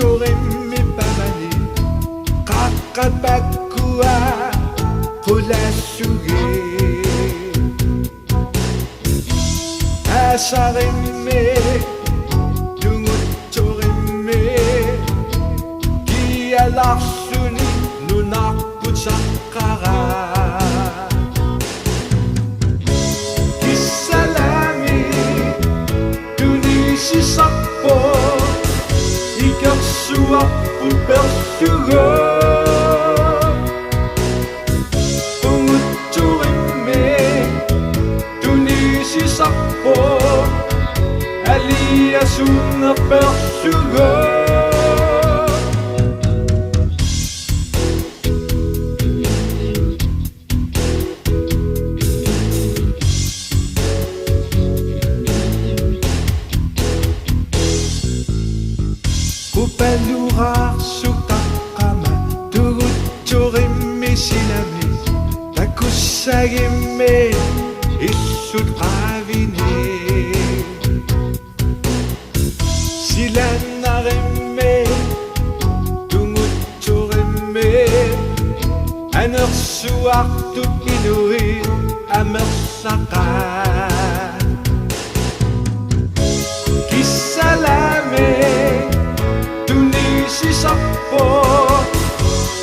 Tuguturim mi pamani Kakabakua Kulasuge Asarime Tuguturim Kialarsuni Nunakutsakara Kisalami Tunisisakpo Ikatsuapu persugo Tuguturime Tunisisakpo Aliasuna persugo Kupalura sukakama Tuguturime siname Takusagime Isudravine Silanarime Tuguturime Anersuartut inui Amersaka Kisalame Tunisisakpo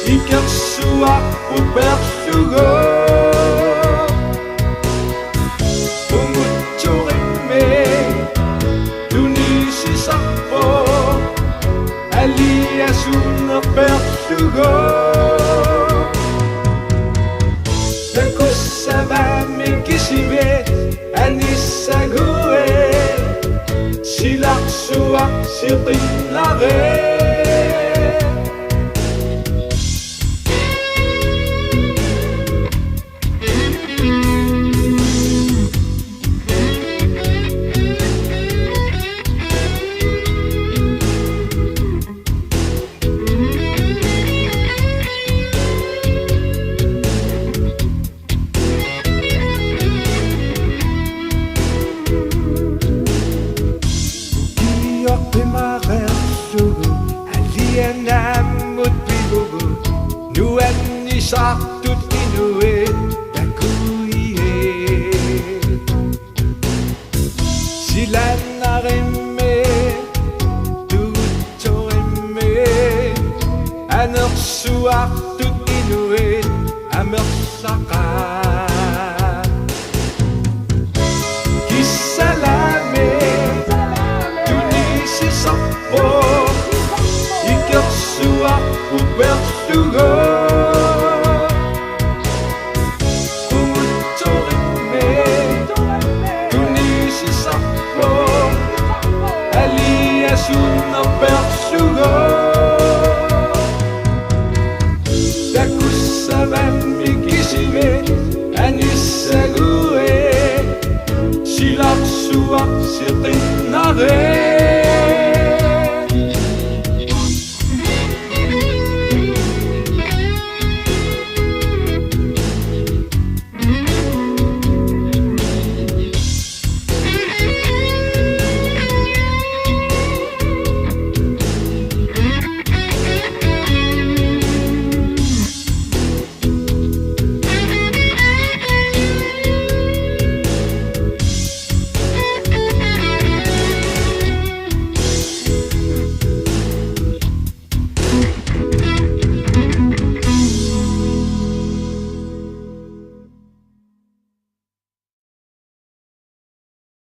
Ikatsuapu persugo Tuguturime Tunisisakpo Aliasuna persugo Takusavame kisime Anisague Silaksuak sitinare Nuannisartut inue takuie Silanarime Tuguturime Anersuartut inue Amersaka